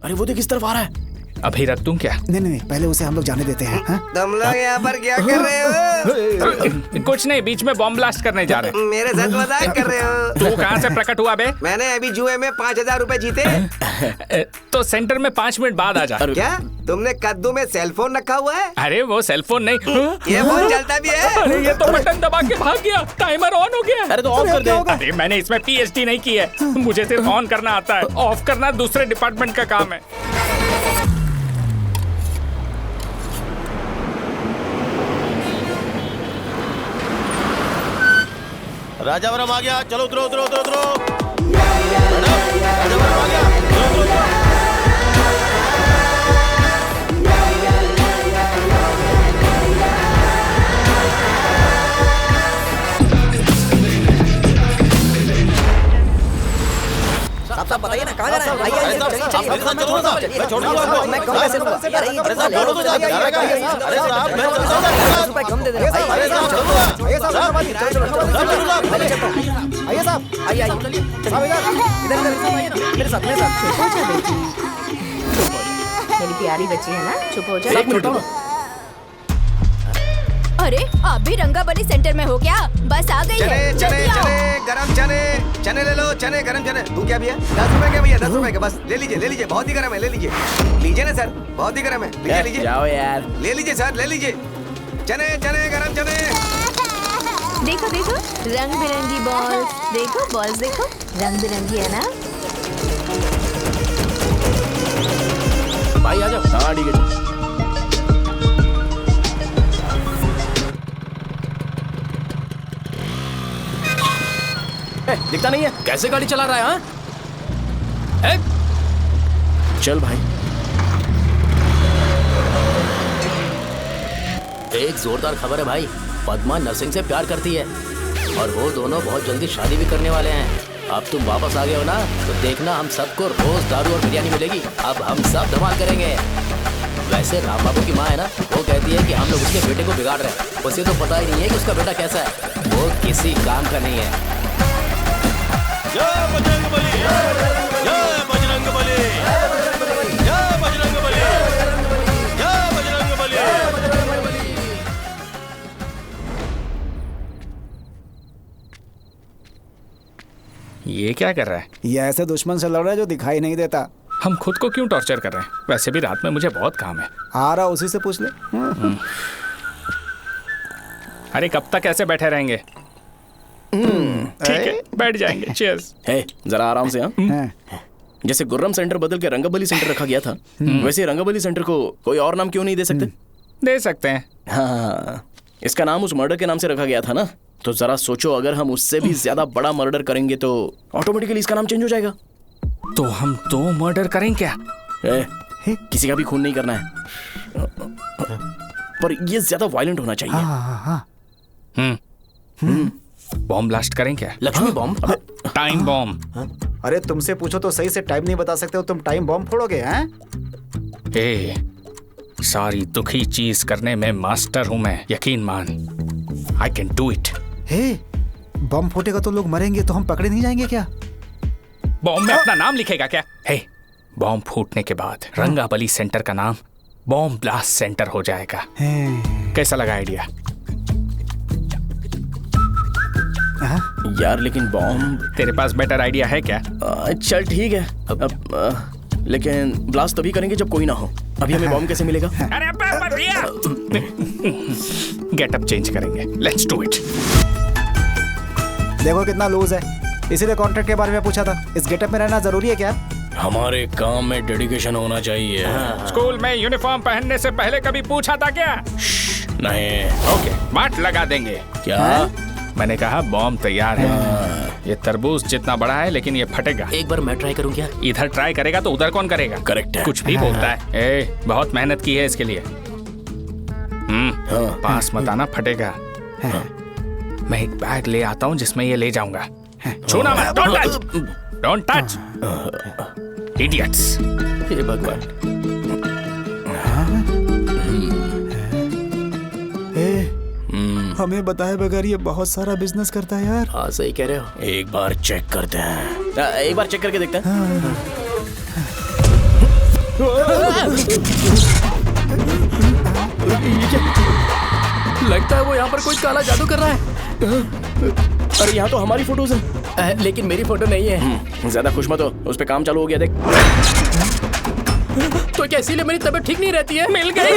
अरे वो देख किस तरफ आ रहा है। अभी रख दूं क्या? नहीं, पहले उसे हम लोग जाने देते हैं। तुम लोग यहाँ पर क्या कर रहे हो? कुछ नहीं, बीच में बॉम्ब ब्लास्ट करने जा रहे हैं। मेरे साथ मजाक कर रहे हो? तू कहाँ से प्रकट हुआ बे? मैंने अभी जुए में 5,000 रुपए जीते। तो सेंटर में 5 मिनट बाद आ जा। क्या तुमने कद्दू में सेलफोन रखा हुआ है? अरे वो सेलफोन नहीं, ये फोन चलता भी है? अरे ये तो बटन दबा के भाग गया, टाइमर ऑन हो गया। अरे तो ऑफ कर दे। अरे मैंने इसमें PhD नहीं की है, मुझे सिर्फ ऑन करना आता है, ऑफ करना दूसरे डिपार्टमेंट का काम है। राजावरम आ गया, चलो उतरो उतरो उतरो उतरो। राजावरम आ गया, चलो उतरो उतरो। साहब बताइए ना, कहाँ जाना है? आइए मेरे साथ चलो ना, मैं छोड़ दूंगा आपको। मैं कम पैसे दूंगा। अरे साहब छोड़ो तो जाएगा। अरे साहब मैं चलता हूँ। 10 रुपए कम दे देना। अरे साहब चलो ना। आइए साहब, आइए साहब, आइए साहब इधर मेरे साथ मेरे साथ। चुप हो जा बेटी, चुप हो जा। मेरी प्यारी बच्ची है ना, चुप हो जा। एक मिनट रुको। अरे आप भी रंगाबली सेंटर में हो क्या? बस आ गई चने है, चने जल्दी आओ। चने गरम चने ले लो, चने गरम चने। तू क्या भैया? 10 रुपए के भैया, 10 रुपए के बस। ले लीजिए, बहुत ही गरम है, ले लीजिए ना सर, बहुत ही गरम है। लीजिए जाओ यार। ले लीजिए सर, ले लीजिए। चने गरम चने। देखो देखो रंग बिरंगी बॉल्स, देखो बॉल्स देखो, रंग बिरंगी है ना। भाई आ जाओ। हाँ ठीक है। दिखता नहीं है, कैसे गाड़ी चला रहा है? हाँ चल भाई। एक जोरदार खबर है भाई, पद्मा नरसिंह से प्यार करती है और वो दोनों बहुत जल्दी शादी भी करने वाले हैं। अब तुम वापस आ गए हो ना, तो देखना हम सबको रोज दारू और बिरयानी मिलेगी। अब हम सब धमाल करेंगे। वैसे राम बाबू की माँ है ना, वो कहती है कि हम लोग उसके बेटे को बिगाड़ रहे हैं। उसे तो पता ही नहीं है कि उसका बेटा कैसा है, वो किसी काम का नहीं है। जय बजरंगबली, जय बजरंगबली, जय बजरंगबली, जय बजरंगबली। ये क्या कर रहा है? ये ऐसे दुश्मन से लड़ रहा है जो दिखाई नहीं देता। हम खुद को क्यों टॉर्चर कर रहे हैं? वैसे भी रात में मुझे बहुत काम है। आ रहा उसी से पूछ ले। अरे कब तक ऐसे बैठे रहेंगे? ठीक है, बैठ जाएंगे। चीयर्स। हे जरा आराम से। हाँ जैसे गुर्रम सेंटर बदल के रंगाबली सेंटर रखा गया था, वैसे रंगाबली सेंटर को कोई और नाम क्यों नहीं दे सकते? दे सकते हैं। हाँ, इसका नाम उस मर्डर के नाम से रखा गया था ना, तो जरा सोचो अगर हम उससे भी ज्यादा बड़ा मर्डर करेंगे तो ऑटोमेटिकली इसका नाम चेंज हो जाएगा। तो हम 2 मर्डर करें क्या? किसी का भी खून नहीं करना है, पर ये ज्यादा वायलेंट होना चाहिए। बॉम्ब ब्लास्ट करें क्या? Lakshmi bomb, time bomb. अरे तुमसे पूछो तो सही से टाइम नहीं बता सकते हो, तुम टाइम बॉम्ब फोड़ोगे? हैं? ए, सारी दुखी चीज करने में मास्टर हूं मैं, यकीन मान। I can do it. हे, बम फूटेगा तो लोग मरेंगे, तो हम पकड़े नहीं जाएंगे क्या? बॉम्ब में अपना नाम लिखेगा क्या? हे, बॉम्ब फूटने के बाद रंगाबली सेंटर का नाम बॉम्ब ब्लास्ट सेंटर हो जाएगा। कैसा लगा आइडिया? यार लेकिन बॉम्ब, तेरे पास बेटर आइडिया है क्या? चल ठीक है, लेकिन ब्लास्ट तभी करेंगे जब कोई ना हो। अभी हमें बॉम्ब कैसे मिलेगा? अरे भैया, गेटअप चेंज करेंगे। Let's do it. देखो कितना लूज है, इसीलिए कॉन्ट्रैक्ट के बारे में पूछा था। इस गेटअप में रहना जरूरी है क्या? हमारे काम में डेडिकेशन होना चाहिए। स्कूल में यूनिफॉर्म पहनने से पहले कभी पूछा था क्या? नहीं। ओके, बांट लगा देंगे। क्या? मैंने कहा बॉम्ब तैयार है। ये तरबूज जितना बड़ा है, लेकिन ये फटेगा। एक बार मैं ट्राई करूं क्या? इधर ट्राई करेगा तो उधर कौन करेगा? करेक्ट है। कुछ भी बोलता है। ए, बहुत मेहनत की है इसके लिए। पास मत आना, फटेगा। मैं एक बैग ले आता हूँ जिसमें ये ले जाऊंगा। छूना मत, don't touch, don't touch, idiots. हे भगवान। हमें बताए बगैर ये बहुत सारा बिजनेस करता है यार। हाँ सही कह रहे हो। एक बार चेक करते हैं। एक बार चेक करके देखते हैं। लगता है वो यहाँ पर कोई काला जादू कर रहा है। अरे यहाँ तो हमारी फोटोज हैं। लेकिन मेरी फोटो नहीं है। ज्यादा खुश मत हो, उस पे काम चालू हो गया देख। तो क्या इसीलिए मेरी तबीयत ठीक नहीं रहती है? मिल गई।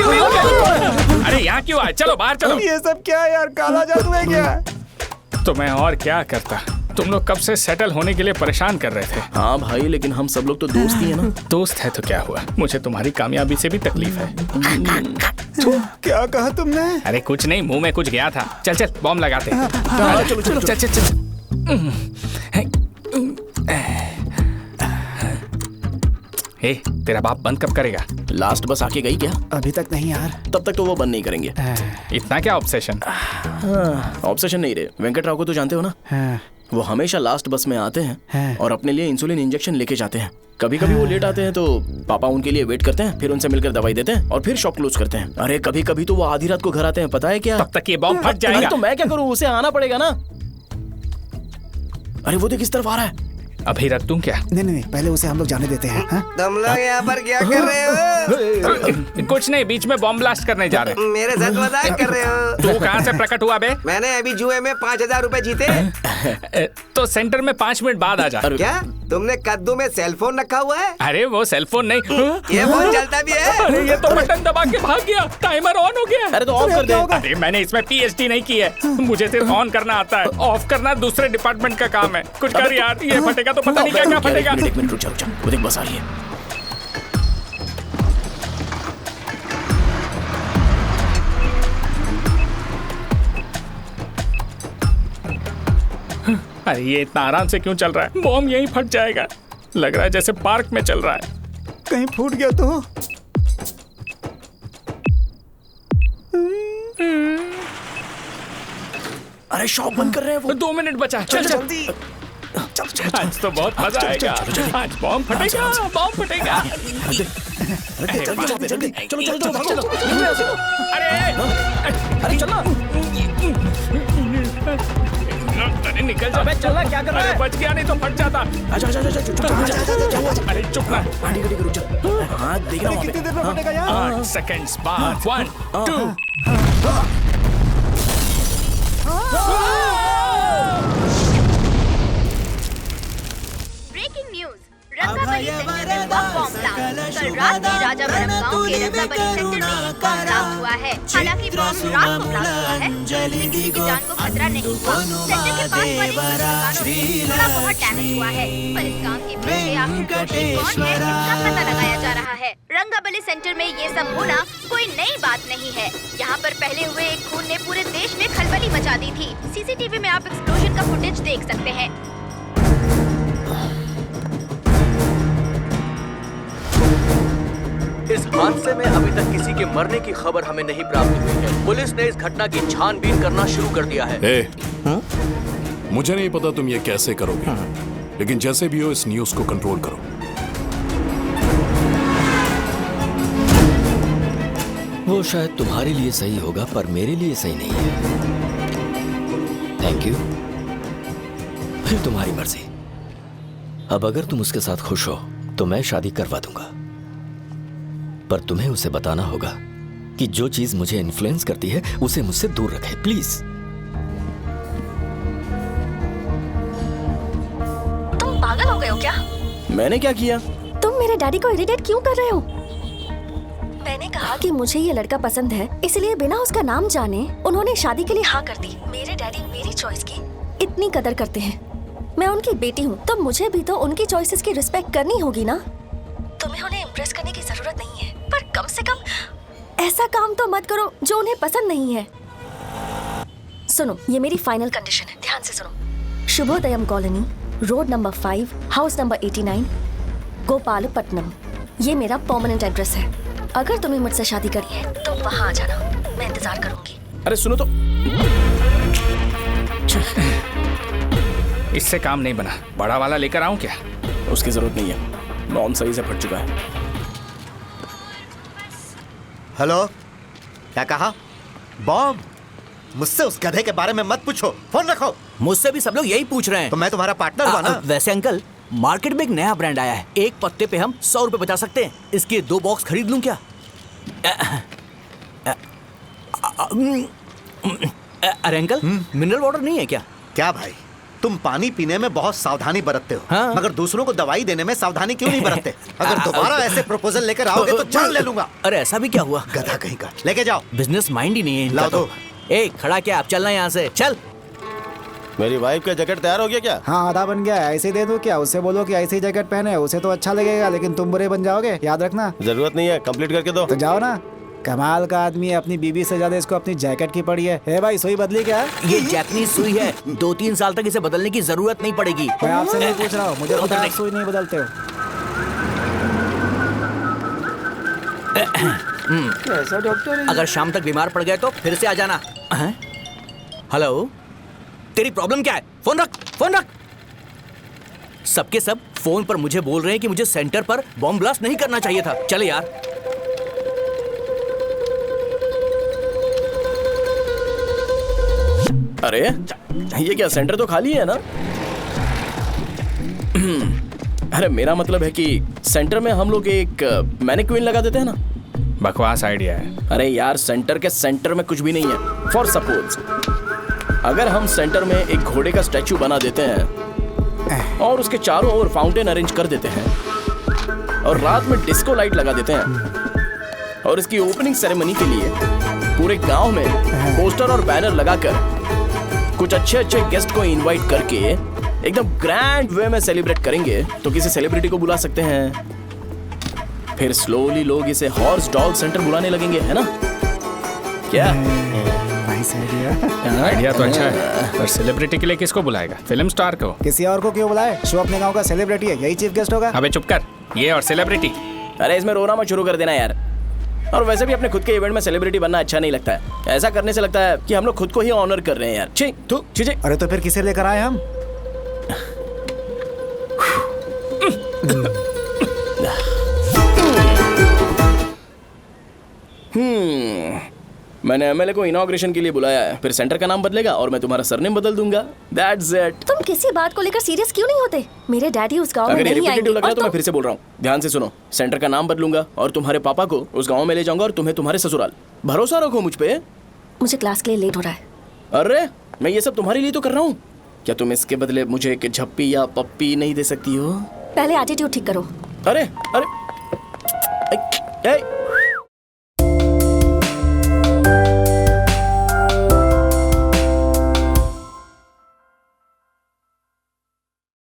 अरे यहाँ क्यों आए? चलो बाहर चलो। ये सब क्या है यार, काला जादू है क्या? तो मैं और क्या करता? तुम लोग कब से सेटल होने के लिए परेशान कर रहे थे। हाँ भाई, लेकिन हम सब लोग तो दोस्त ही है ना। दोस्त है तो क्या हुआ, मुझे तुम्हारी कामयाबी से भी तकलीफ है। क्या कहा तुमने? अरे कुछ नहीं, मुंह में कुछ गया था। चल चल बॉम्ब लगाते हैं। चलो चलो चल चल चल। ए, तेरा बाप बंद कब करेगा? लास्ट बस आके गई क्या? अभी तक नहीं यार। तब तक तो वो बंद नहीं करेंगे। इतना क्या ऑब्सेशन? ऑब्सेशन नहीं रे, वेंकट राव को तो जानते हो ना। वो हमेशा लास्ट बस में आते हैं और अपने लिए इंसुलिन इंजेक्शन लेके जाते हैं। कभी कभी वो लेट आते हैं तो पापा उनके लिए वेट करते हैं, फिर उनसे मिलकर दवाई देते हैं और फिर शॉप क्लोज करते हैं। अरे कभी कभी तो वो आधी रात को घर आते हैं, पता है क्या? तब तक ये बॉम्ब फट जाएगा। अरे तो मैं क्या करूँ, उसे आना पड़ेगा ना। अरे वो देख किस तरफ आ रहा है। अभी रख दूं क्या? नहीं, पहले उसे हम लोग जाने देते हैं। तुम लोग यहाँ पर क्या कर रहे हो? कुछ नहीं, बीच में बॉम्ब ब्लास्ट करने जा रहे मेरे साथ मजाक कर रहे हो? हैं। तू कहाँ से प्रकट हुआ बे? मैंने अभी जुए में 5,000 रुपए जीते। तो सेंटर में 5 मिनट बाद आ जा। क्या तुमने कद्दू में सेल फोन रखा हुआ है? अरे वो सेलफोन नहीं। ये फोन चलता भी है? अरे ये तो बटन दबा के भाग गया, टाइमर ऑन हो गया। अरे तो ऑफ कर दे। अरे मैंने इसमें पीएचडी नहीं की है, मुझे सिर्फ ऑन करना आता है। ऑफ करना दूसरे डिपार्टमेंट का काम है। कुछ कर यार, ये फटेगा तो पता नहीं क्या क्या फटेगा। एक मिनट रुक जा, वो देख बस आ रही है। अरे ये इतना आराम से क्यों चल रहा है? बॉम्ब यहीं फट जाएगा। लग रहा है जैसे पार्क में चल रहा है। कहीं फूट गया तो? अरे शॉप बंद कर रहे हैं वो। 2 मिनट बचा, चल जल्दी। आज तो बहुत मजा आएगा। आज बॉम्ब फटेगा, बॉम्ब फटेगा। चलो चलो चलो भागो। अरे चलना। अरे निकल जा। अबे चलना, क्या कर रहा है? अरे बच गया, नहीं तो फट जाता। अरे चुप ना। रुक जा। हाँ देखना वहाँ पे। कितनी देर में फटेगा यार? 8 सेकंड्स बाद 1 2। ब्रेकिंग न्यूज, रंगाबली सेंटर में हुआ बॉम्ब ब्लास्ट। कल रात में राजावरम गांव के रंगाबली सेंटर में एक बॉम्ब ब्लास्ट हुआ है। हालांकि बॉम्ब रात को ब्लास्ट हुआ है, जिससे किसी की जान को खतरा नहीं हुआ। सेंटर के पास वाली दुकानों में थोड़ा बहुत डैमेज हुआ है, पर इस काम के पीछे आखिर कौन है, इसका पता लगाया जा रहा है। रंगाबली सेंटर में ये सब होना कोई नई बात नहीं है। यहाँ पर पहले हुए एक खून ने पूरे देश में खलबली मचा दी थी। सीसीटीवी में आप एक्सप्लोजन का फुटेज देख सकते हैं। इस हादसे में अभी तक किसी के मरने की खबर हमें नहीं प्राप्त हुई है। पुलिस ने इस घटना की छानबीन करना शुरू कर दिया है। मुझे नहीं पता तुम ये कैसे करोगे, लेकिन जैसे भी हो इस न्यूज को कंट्रोल करो। वो शायद तुम्हारे लिए सही होगा, पर मेरे लिए सही नहीं है। Thank you. फिर तुम्हारी मर्जी। अब अगर तुम उसके साथ खुश हो तो मैं शादी करवा दूंगा, पर तुम्हें उसे बताना होगा कि जो चीज मुझे इन्फ्लुएंस करती है उसे मुझसे दूर रखे, प्लीज। तुम पागल हो गए हो क्या? मैंने क्या किया? तुम मेरे डैडी को इरिटेट क्यों कर रहे हो? मैंने कहा कि मुझे ये लड़का पसंद है, इसलिए बिना उसका नाम जाने उन्होंने शादी के लिए हाँ कर दी। मेरे डैडी मेरी चॉइस की इतनी कदर करते हैं। मैं उनकी बेटी हूँ, तो मुझे भी तो उनकी चॉइसेस की रिस्पेक्ट करनी होगी ना। तुम्हें उन्हें इम्प्रेस करने की जरूरत नहीं है, पर कम से कम ऐसा काम तो मत करो जो उन्हें पसंद नहीं है। सुनो, ये मेरी फाइनल कंडीशन है, ध्यान से सुनो। Shubhodayam colony, road number 5, house number 89, Gopalapatnam. ये मेरा परमानेंट एड्रेस है। अगर तुम्हें मुझसे शादी करनी है तो वहाँ आ जाना, मैं इंतजार करूंगी। अरे सुनो तो। इससे काम नहीं बना, बड़ा वाला लेकर आऊं क्या? उसकी जरूरत नहीं है, बॉम्ब सही से फट चुका है। हेलो, क्या कहा? बॉम्ब? मुझसे उस गधे के बारे में मत पूछो, फोन रखो। मुझसे भी सब लोग यही पूछ रहे हैं। तो मैं तुम्हारा पार्टनर हुआ ना? वैसे अंकल, मार्केट में एक नया ब्रांड आया है, एक पत्ते पे हम 100 रुपए बचा सकते हैं। इसके 2 बॉक्स खरीद लूं क्या? अरे अंकल, मिनरल वाटर नहीं है क्या? क्या भाई, तुम पानी पीने में बहुत सावधानी बरतते हो, हाँ? मगर दूसरों को दवाई देने में सावधानी क्यों नहीं बरतते? अगर दोबारा ऐसे प्रपोजल लेकर आओगे तो जान ले लूंगा। अरे ऐसा भी क्या हुआ? गधा कहीं का, लेके जाओ। बिजनेस माइंड ही नहीं है इनका लाओ तो। दो। ए खड़ा क्या, आप चलना यहाँ से, चल। मेरी वाइफ का जैकेट तैयार हो गया क्या? हाँ, आधा बन गया है। ऐसे ही दे दो क्या? उससे बोलो कि ऐसे ही जैकेट पहने, उसे तो अच्छा लगेगा, लेकिन तुम बुरे बन जाओगे, याद रखना। जरूरत नहीं है, कंप्लीट करके दो। तो जाओ ना। कमाल का आदमी है, अपनी बीबी से ज्यादा इसको अपनी जैकेट की पड़ी है। हे भाई, सुई बदली क्या? ये जैपनीज सुई है, 2-3 साल तक इसे बदलने की जरूरत नहीं पड़ेगी। मैं आपसे नहीं पूछ रहा हूँ, मुझे पता है आप सुई नहीं बदलते हो। कैसा डॉक्टर है? अगर शाम तक बीमार पड़ गए तो फिर से आ जाना। हेलो, तेरी प्रॉब्लम क्या है? फोन रख, फोन रख। सबके सब फोन पर मुझे बोल रहे हैं कि मुझे सेंटर पर बॉम्ब ब्लास्ट नहीं करना चाहिए था। चले यार। अरे ये क्या, सेंटर तो खाली है ना? अरे मेरा मतलब है कि सेंटर में हम लोग एक मैनिक्विन लगा देते हैं ना। बकवास आइडिया है। अरे यार, सेंटर के सेंटर में कुछ भी नहीं है। फॉर सपोज अगर हम सेंटर में एक घोड़े का स्टैचू बना देते हैं और उसके चारों ओर फाउंटेन अरेंज कर देते हैं और रात में डिस्को लाइट लगा देते हैं और इसकी ओपनिंग सेरेमनी के लिए पूरे गांव में पोस्टर और बैनर लगाकर कुछ अच्छे अच्छे गेस्ट को इनवाइट करके एकदम ग्रैंड वे में सेलिब्रेट करेंगे, तो किसी सेलिब्रिटी को बुला सकते हैं। फिर स्लोली लोग इसे हॉर्स डॉल सेंटर बुलाने लगेंगे, है ना? क्या? आइडिया तो अच्छा है, पर सेलिब्रिटी के लिए किसको बुलाएगा? फिल्म स्टार को। किसी और को क्यों बुलाए? शो अपने गांव का सेलिब्रिटी है, यही चीफ गेस्ट होगा। अबे चुप कर, ये और सेलिब्रिटी। अरे इसमें रोना मत शुरू कर देना यार। और वैसे भी अपने खुद के इवेंट में सेलिब्रिटी बनना अच्छा नहीं लगता है। ऐसा करने से लगता है कि हम लोग खुद को ही ऑनर कर रहे हैं यार। छी, थू, छी, छी। अरे तो फिर किसे लेकर आए हम? मैंने एमएलए को इनॉग्रेशन के लिए बुलाया है, फिर सेंटर का नाम बदलेगा और मैं तुम्हारा सरनेम बदल दूंगा। That's it. तुम किसी बात को लेकर सीरियस क्यों नहीं होते? मेरे डैडी उस गांव में अगर ये नहीं आएंगे। रिपीटेटिव लग रहा है तो और मैं फिर से बोल रहा हूँ, ध्यान से सुनो। सेंटर का नाम बदलूंगा और तुम्हारे पापा को उस गांव में ले जाऊंगा और तुम्हें तुम्हारे ससुराल। भरोसा रखो मुझ पे। मुझे क्लास के लिए लेट हो रहा है। अरे मैं ये सब तुम्हारे लिए तो कर रहा हूँ। क्या तुम इसके बदले मुझे एक झप्पी या पप्पी नहीं दे सकती हो? पहले एटीट्यूड ठीक करो। अरे अरे ए,